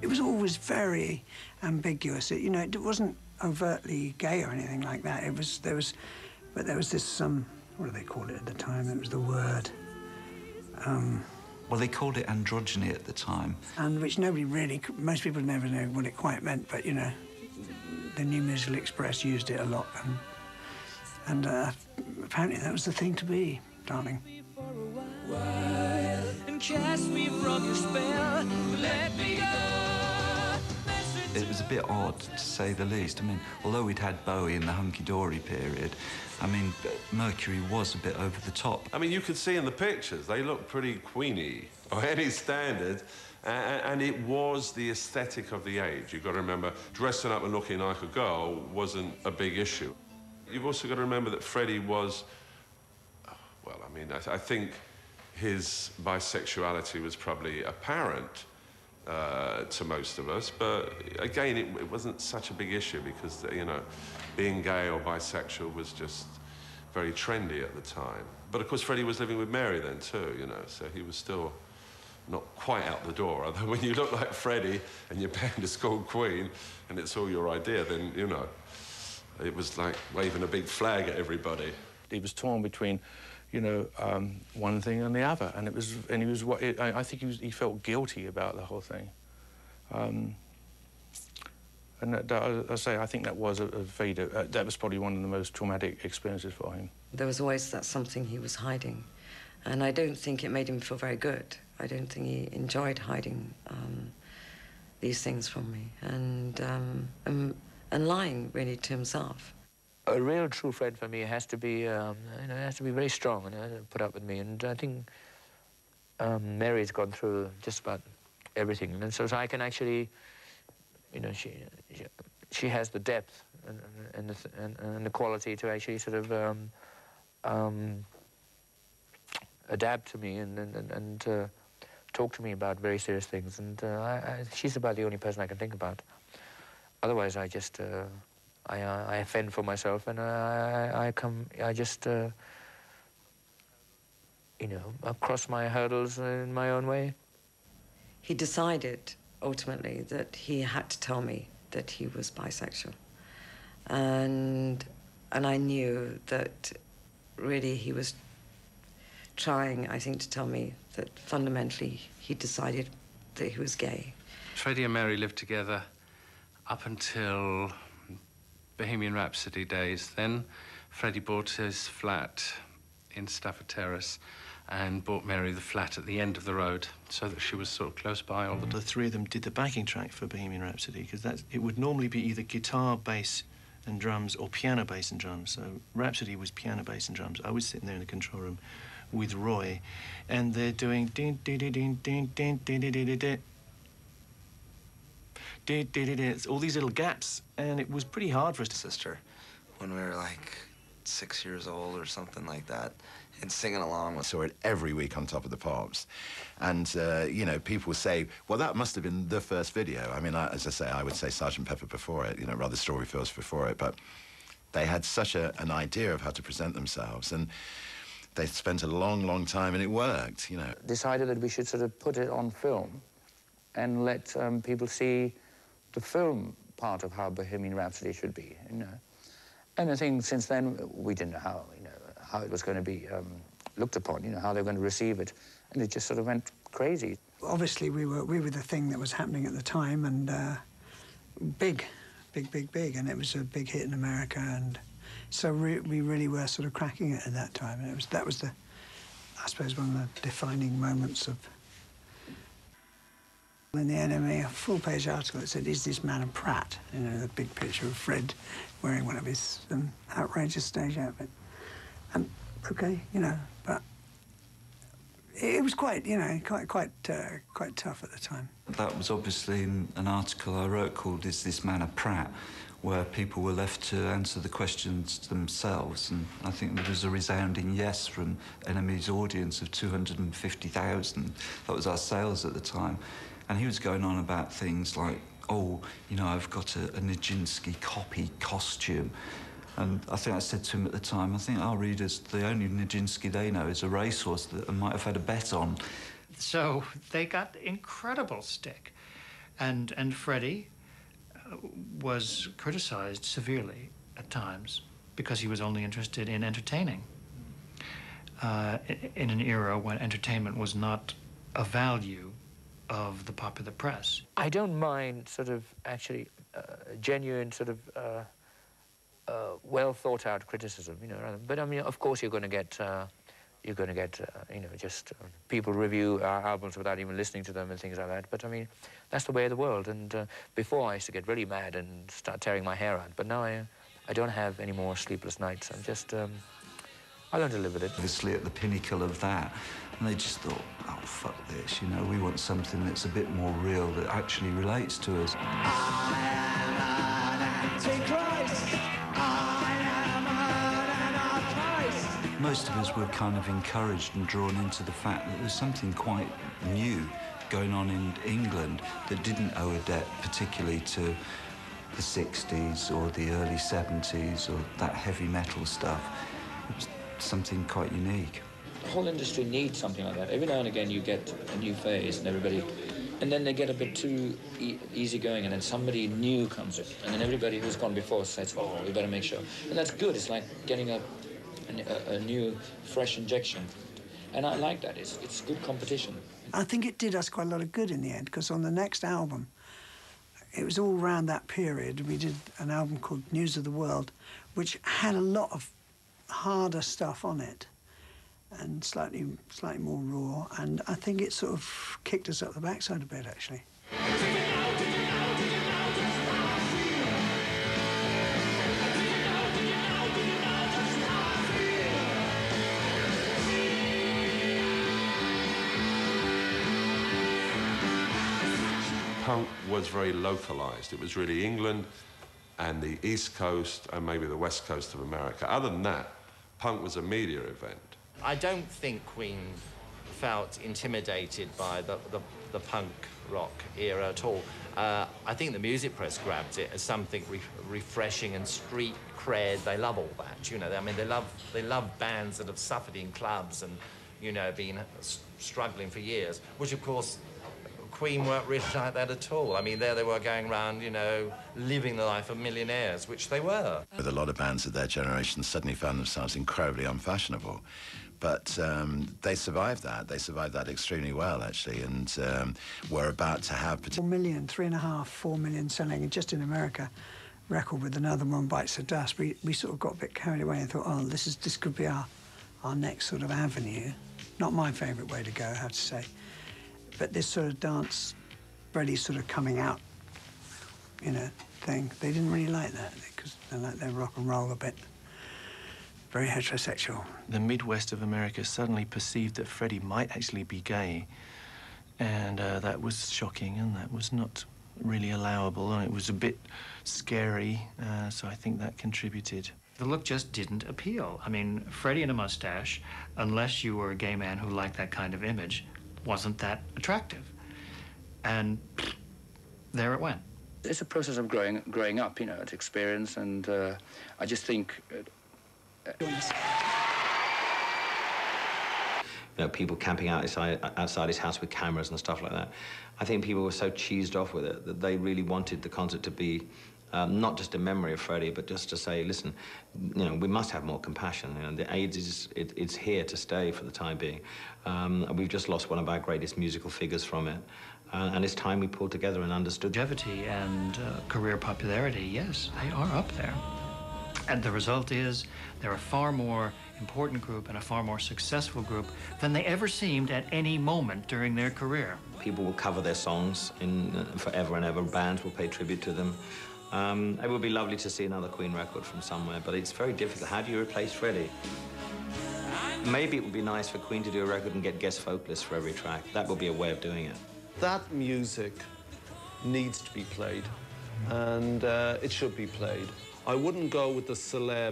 It was always very ambiguous. You know, it wasn't overtly gay or anything like that. There was this, what do they call it at the time? It was the word. Well, they called it androgyny at the time. And which nobody really, most people never know what it quite meant, but, you know, the New Musical Express used it a lot, and apparently that was the thing to be, darling. And cast me from your spell, let me go. It was a bit odd, to say the least. I mean, although we'd had Bowie in the hunky-dory period, I mean, Mercury was a bit over the top. I mean, you could see in the pictures, they looked pretty queenie by any standard, and it was the aesthetic of the age. You've got to remember, dressing up and looking like a girl wasn't a big issue. You've also got to remember that Freddie was, well, I mean, I think his bisexuality was probably apparent to most of us, but again, it wasn't such a big issue because, you know, being gay or bisexual was just very trendy at the time. But of course, Freddie was living with Mary then too, you know, so he was still not quite out the door. Although when you look like Freddie and your band is called Queen and it's all your idea, then, you know, it was like waving a big flag at everybody. He was torn between, you know, one thing and the other, and I think he felt guilty about the whole thing. And I think that was that was probably one of the most traumatic experiences for him. There was always that something he was hiding, and I don't think it made him feel very good. I don't think he enjoyed hiding these things from me, and lying really to himself. A real true friend for me has to be, you know, has to be very strong and put up with me. And I think Mary's gone through just about everything, and so I can actually, you know, she has the depth and the quality to actually sort of adapt to me and talk to me about very serious things. And she's about the only person I can think about. Otherwise, I just I fend for myself, and I just you know, I cross my hurdles in my own way. He decided ultimately that he had to tell me that he was bisexual, and I knew that really he was trying, I think, to tell me that fundamentally he decided that he was gay. Freddie and Mary lived together up until Bohemian Rhapsody days. Then Freddie bought his flat in Stafford Terrace and bought Mary the flat at the end of the road so that she was sort of close by all the time. The three of them did the backing track for Bohemian Rhapsody because it would normally be either guitar, bass and drums or piano, bass and drums. So Rhapsody was piano, bass and drums. I was sitting there in the control room with Roy, and they're doing din din din din din din din din din din. It's all these little gaps, and it was pretty hard for us to. Sister, when we were like 6 years old or something like that, and singing along with. Saw it every week on Top of the Pops, and you know, people say, well, that must have been the first video. I mean, as I say, I would say Sgt. Pepper before it, you know, rather Strawberry Fields before it, but they had such an idea of how to present themselves, and they spent a long, long time, and it worked, you know. Decided that we should sort of put it on film and let people see the film part of how Bohemian Rhapsody should be, you know. And I think since then, we didn't know how, you know, how it was going to be looked upon, you know, how they were going to receive it. And it just sort of went crazy. Obviously, we were the thing that was happening at the time, and big, and it was a big hit in America, and so we really were sort of cracking it at that time. And that was the, I suppose, one of the defining moments of. In the NME, a full-page article that said, "Is this man a prat?" You know, the big picture of Fred wearing one of his outrageous stage outfit. And okay, you know, but it was quite, you know, quite tough at the time. That was obviously in an article I wrote called "Is This Man a Prat?", where people were left to answer the questions themselves, and I think there was a resounding yes from NME's audience of 250,000. That was our sales at the time. And he was going on about things like, oh, you know, I've got a Nijinsky copy costume. And I think I said to him at the time, I think our readers, the only Nijinsky they know is a racehorse that I might have had a bet on. So they got incredible stick. And Freddie was criticized severely at times because he was only interested in entertaining in an era when entertainment was not a value of the popular press. I don't mind sort of actually genuine sort of well thought out criticism, you know. But I mean, of course, you're going to get you know, just people review our albums without even listening to them and things like that. But I mean, that's the way of the world. And before I used to get really mad and start tearing my hair out, but now I don't have any more sleepless nights. I'm just I learn to live with it. Obviously at the pinnacle of that, and they just thought, oh, fuck this, you know, we want something that's a bit more real, that actually relates to us. I am an antichrist. I am an anarchist. Most of us were kind of encouraged and drawn into the fact that there's something quite new going on in England that didn't owe a debt particularly to the 60s or the early 70s or that heavy metal stuff. It was something quite unique. The whole industry needs something like that. Every now and again you get a new phase and everybody, and then they get a bit too easygoing, and then somebody new comes in, and then everybody who's gone before says, oh, we better make sure. And that's good. It's like getting a new, fresh injection. And I like that. It's good competition. I think it did us quite a lot of good in the end, because on the next album, it was all around that period. We did an album called News of the World, which had a lot of harder stuff on it and slightly more raw, and I think it sort of kicked us up the backside a bit, actually. Punk was very localised. It was really England and the East Coast and maybe the West Coast of America. Other than that, punk was a media event. I don't think Queen felt intimidated by the punk rock era at all. I think the music press grabbed it as something refreshing and street cred. They love all that, you know. I mean, they love bands that have suffered in clubs and, you know, been struggling for years, which, of course, Queen weren't really like that at all. I mean, there they were going around, you know, living the life of millionaires, which they were. With a lot of bands of their generation suddenly found themselves incredibly unfashionable. But they survived that. They survived that extremely well, actually, and were about to have... 4 million, 3.5, 4 million selling just in America record with Another One Bites the Dust. We sort of got a bit carried away and thought, oh, this could be our next sort of avenue. Not my favourite way to go, I have to say. But this sort of dance, really sort of coming out, you know, thing, they didn't really like that because they like their rock and roll a bit. Very heterosexual. The Midwest of America suddenly perceived that Freddie might actually be gay, and that was shocking, and that was not really allowable, and it was a bit scary, so I think that contributed. The look just didn't appeal. I mean, Freddie and a mustache, unless you were a gay man who liked that kind of image, wasn't that attractive. And there it went. It's a process of growing up, you know, it's experience, and I just think... You know, people camping outside his house with cameras and stuff like that. I think people were so cheesed off with it that they really wanted the concert to be not just a memory of Freddie, but just to say, listen, you know, we must have more compassion. You know, the AIDS it's here to stay for the time being. We've just lost one of our greatest musical figures from it, and it's time we pulled together and understood. Longevity and career popularity, yes, they are up there. And the result is they're a far more important group and a far more successful group than they ever seemed at any moment during their career. People will cover their songs in forever and ever. Bands will pay tribute to them. It would be lovely to see another Queen record from somewhere, but it's very difficult. How do you replace Freddie? Maybe it would be nice for Queen to do a record and get guest vocalists for every track. That would be a way of doing it. That music needs to be played, and it should be played. I wouldn't go with the celeb